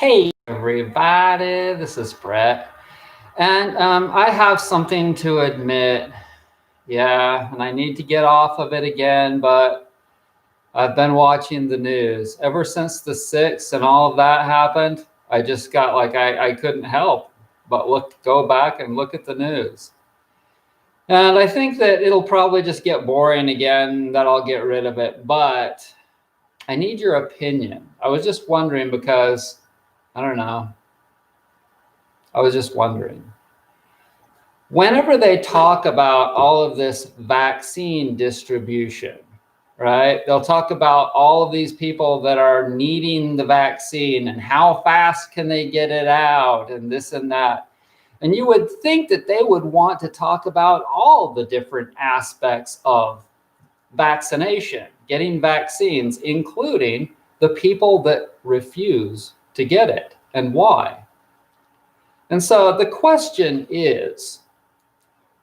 Hey everybody, this is Brett, and I have something to admit. Yeah, and I need to get off of it again, but I've been watching the news ever since the 6th and all of that happened. I just got like I couldn't help but go back and look at the news. And I think that it'll probably just get boring again, that I'll get rid of it, but I need your opinion. I was just wondering because I don't know. I was just wondering. Whenever they talk about all of this vaccine distribution, right? They'll talk about all of these people that are needing the vaccine and how fast can they get it out and this and that. And you would think that they would want to talk about all the different aspects of vaccination, getting vaccines, including the people that refuse to get it and why. And so the question is,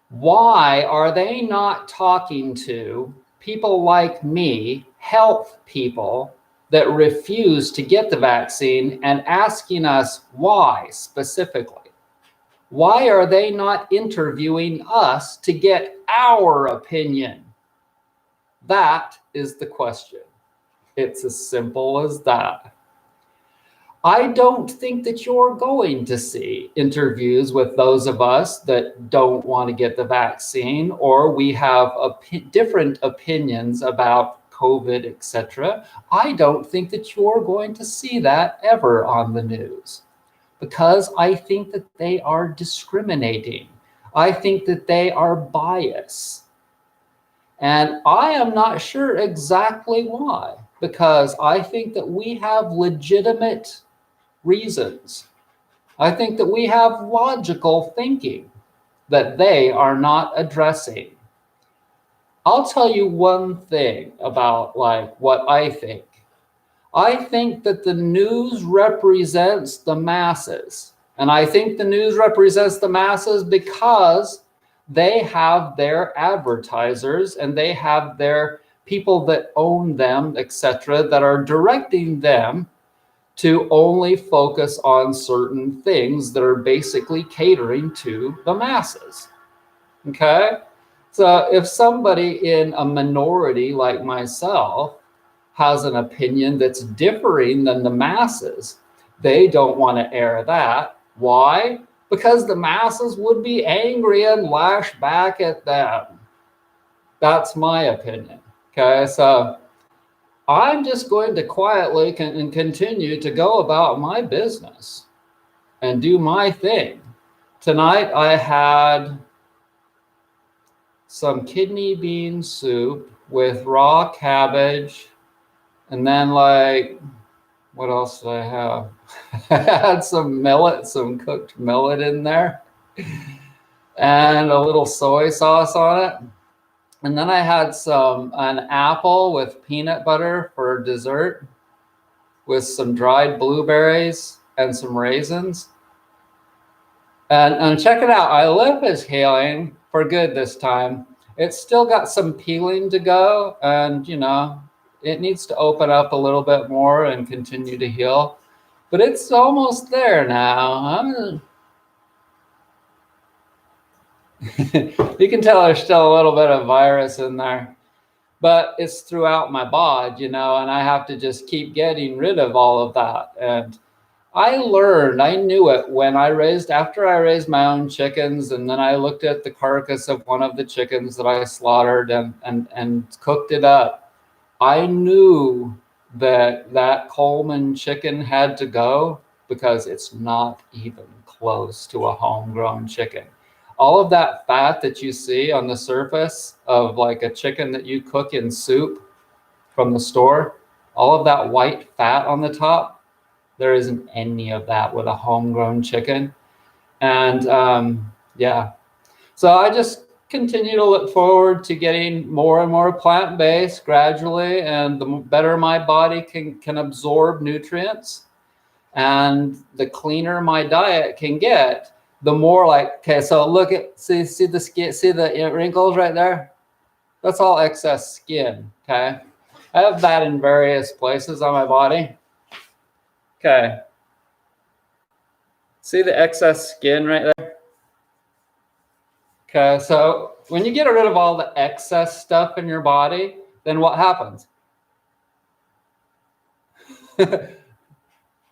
why are they not talking to people like me, health people that refuse to get the vaccine, and asking us why specifically? Why are they not interviewing us to get our opinion? That is the question. It's as simple as that. I don't think that you're going to see interviews with those of us that don't want to get the vaccine, or we have different opinions about COVID, etc. I don't think that you're going to see that ever on the news, because I think that they are discriminating. I think that they are biased. And I am not sure exactly why, because I think that we have legitimate reasons. I think that we have logical thinking that they are not addressing. I'll tell you one thing about what I think. I think that the news represents the masses. And I think the news represents the masses because they have their advertisers and they have their people that own them, etc., that are directing them to only focus on certain things that are basically catering to the masses. Okay? So if somebody in a minority like myself has an opinion that's differing than the masses, they don't want to air that. Why? Because the masses would be angry and lash back at them. That's my opinion. Okay? So I'm just going to quietly and continue to go about my business and do my thing. Tonight I had some kidney bean soup with raw cabbage, and then what else did I have? I had some millet, some cooked millet in there, and a little soy sauce on it. And then I had an apple with peanut butter for dessert, with some dried blueberries and some raisins. And check it out, I lip is healing for good this time. It's still got some peeling to go, and it needs to open up a little bit more and continue to heal. But it's almost there now. You can tell there's still a little bit of virus in there, but it's throughout my bod, and I have to just keep getting rid of all of that. And I knew it after I raised my own chickens, and then I looked at the carcass of one of the chickens that I slaughtered and cooked it up. I knew that Coleman chicken had to go, because it's not even close to a homegrown chicken. All of that fat that you see on the surface of like a chicken that you cook in soup from the store, all of that white fat on the top, there isn't any of that with a homegrown chicken. And yeah, so I just continue to look forward to getting more and more plant-based gradually, and the better my body can absorb nutrients, and the cleaner my diet can get, the more okay, so look at, see the skin, see the wrinkles right there? That's all excess skin, okay? I have that in various places on my body. Okay, See the excess skin right there? Okay, so when you get rid of all the excess stuff in your body, then what happens? The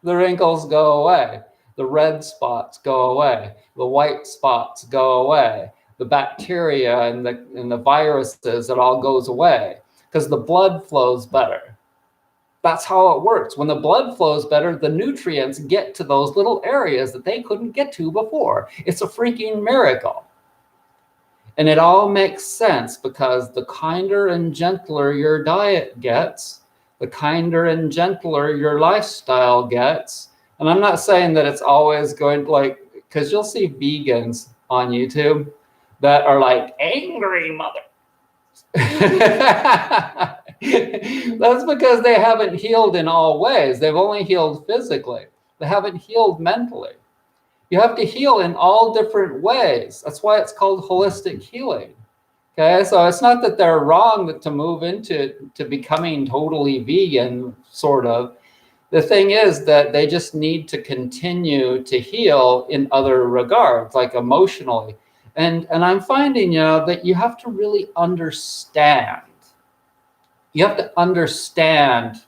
wrinkles go away. The red spots go away. The white spots go away. The bacteria and the viruses, it all goes away because the blood flows better. That's how it works. When the blood flows better, the nutrients get to those little areas that they couldn't get to before. It's a freaking miracle. And it all makes sense because the kinder and gentler your diet gets, the kinder and gentler your lifestyle gets. And I'm not saying that it's always going to, like, because you'll see vegans on YouTube that are like angry mother. That's because they haven't healed in all ways. They've only healed physically. They haven't healed mentally. You have to heal in all different ways. That's why it's called holistic healing. Okay, so it's not that they're wrong to move into becoming totally vegan, sort of. The thing is that they just need to continue to heal in other regards, like emotionally. And I'm finding, that you have to really understand. You have to understand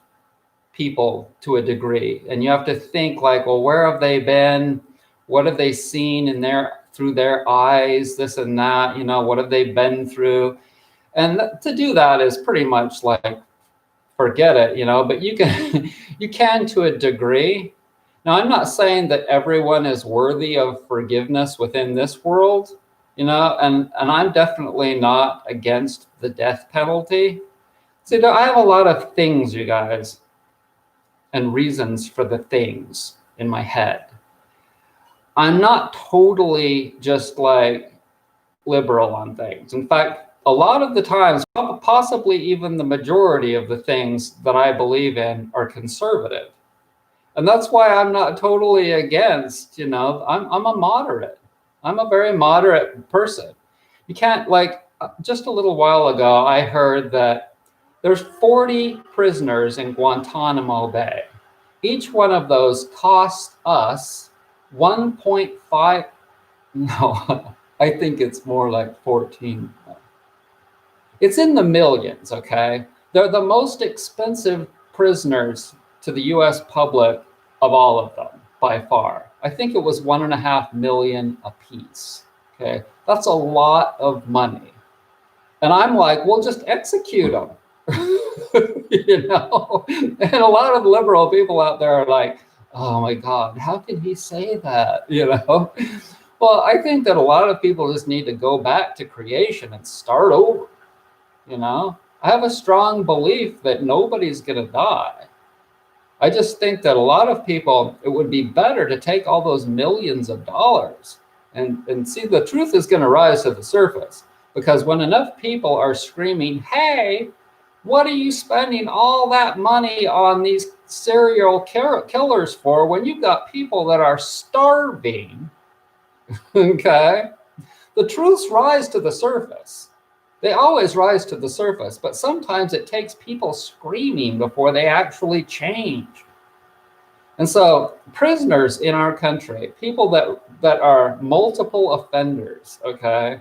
people to a degree, and you have to think like, well, where have they been? What have they seen through their eyes, this and that, what have they been through? And to do that is pretty much like, forget it, but you can, you can to a degree. Now, I'm not saying that everyone is worthy of forgiveness within this world, and I'm definitely not against the death penalty. See, I have a lot of things, you guys, and reasons for the things in my head. I'm not totally just like liberal on things. In fact, a lot of the times, possibly even the majority of the things that I believe in are conservative. And that's why I'm not totally against, I'm a moderate. I'm a very moderate person. You can't, like, just a little while ago, I heard that there's 40 prisoners in Guantanamo Bay. Each one of those cost us 1.5, no, I think it's more like 14. It's in the millions, okay? They're the most expensive prisoners to the US public of all of them, by far. I think it was $1.5 million a piece, okay? That's a lot of money. And I'm like, well, just execute them. And a lot of liberal people out there are like, oh my God, how can he say that? Well, I think that a lot of people just need to go back to creation and start over. I have a strong belief that nobody's going to die. I just think that a lot of people, it would be better to take all those millions of dollars and see, the truth is going to rise to the surface. Because when enough people are screaming, hey, what are you spending all that money on these serial killers for when you've got people that are starving? Okay? The truths rise to the surface. They always rise to the surface, but sometimes it takes people screaming before they actually change. And so prisoners in our country, people that are multiple offenders, okay,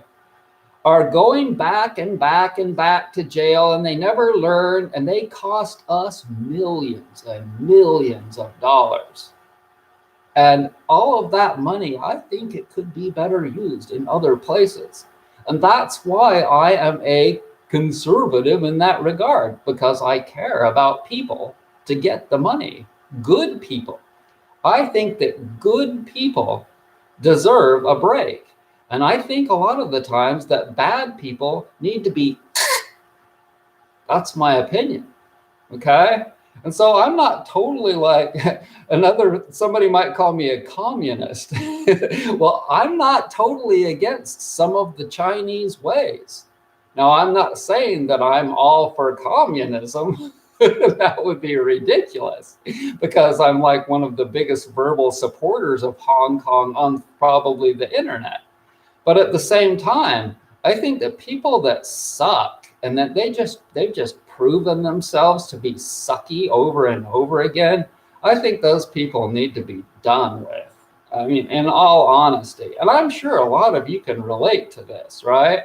are going back and back and back to jail, and they never learn, and they cost us millions and millions of dollars. And all of that money, I think it could be better used in other places. And that's why I am a conservative in that regard, because I care about people to get the money. Good people. I think that good people deserve a break. And I think a lot of the times that bad people need to be, that's my opinion, okay? And so I'm not totally like somebody might call me a communist. Well, I'm not totally against some of the Chinese ways. Now, I'm not saying that I'm all for communism. That would be ridiculous, because I'm like one of the biggest verbal supporters of Hong Kong on probably the internet. But at the same time, I think that people that suck and that they've just proven themselves to be sucky over and over again, I think those people need to be done with. I mean, in all honesty, and I'm sure a lot of you can relate to this, right?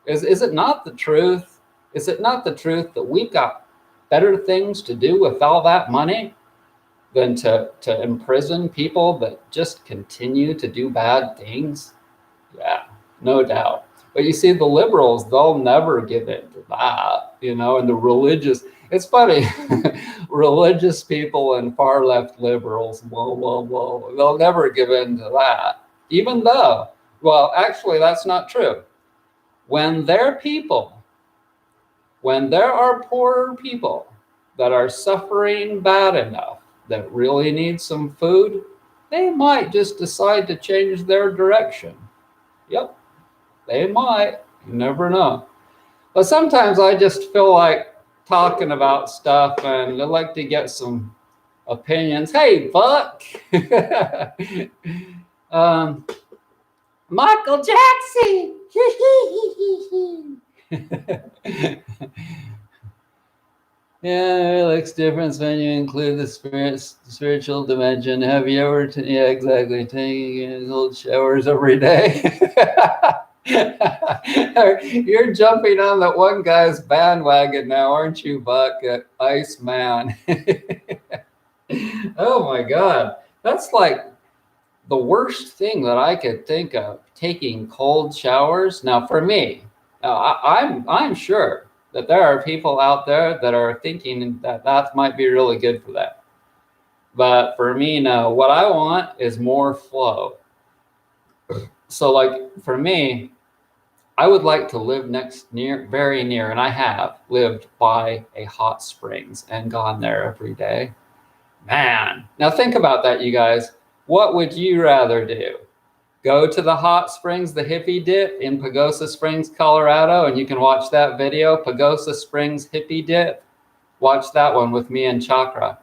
Is it not the truth? Is it not the truth that we've got better things to do with all that money than to imprison people that just continue to do bad things? Yeah, no doubt. But you see, the liberals, they'll never give in to that, and the religious, it's funny, religious people and far left liberals, whoa, they'll never give in to that. Even though, well, actually, that's not true. When there are poorer people that are suffering bad enough that really need some food, they might just decide to change their direction. Yep, they might. You never know. But sometimes I just feel like talking about stuff and I'd like to get some opinions. Hey, Buck. Michael Jackson. Yeah, it looks different when you include the spiritual dimension. Have you ever, yeah, exactly, taking cold showers every day? You're jumping on that one guy's bandwagon now, aren't you, Buck? Iceman. Oh my God. That's like the worst thing that I could think of, taking cold showers. Now, for me, I'm sure that there are people out there that are thinking that might be really good for them. But for me, no. What I want is more flow. So, like for me, I would like to live very near, and I have lived by a hot springs and gone there every day. Man, now think about that, you guys. What would you rather do? Go to the hot springs, the Hippie Dip in Pagosa Springs, Colorado, and you can watch that video, Pagosa Springs Hippie Dip. Watch that one with me and Chakra.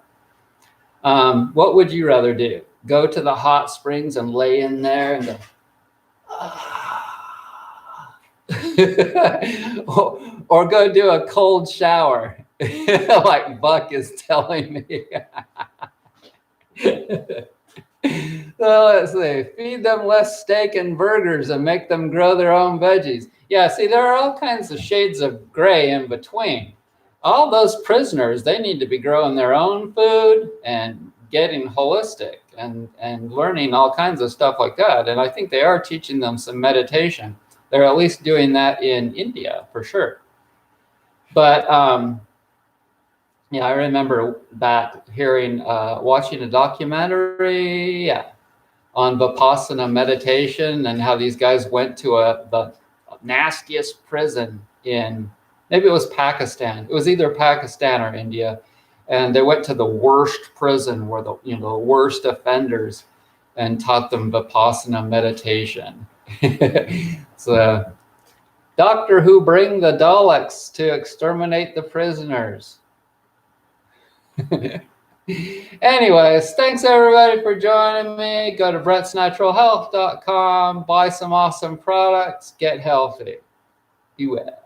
What would you rather do? Go to the hot springs and lay in there and go, or go do a cold shower, like Buck is telling me. So let's see, feed them less steak and burgers and make them grow their own veggies. Yeah, see, there are all kinds of shades of gray in between. All those prisoners, they need to be growing their own food and getting holistic and learning all kinds of stuff like that. And I think they are teaching them some meditation. They're at least doing that in India for sure. But yeah, I remember that watching a documentary, on Vipassana meditation and how these guys went to the nastiest prison in, maybe it was Pakistan. It was either Pakistan or India. And they went to the worst prison where the worst offenders and taught them Vipassana meditation. So, Doctor Who bring the Daleks to exterminate the prisoners. Anyways, thanks everybody for joining me. Go to brettsnaturalhealth.com, buy some awesome products, get healthy. Be well.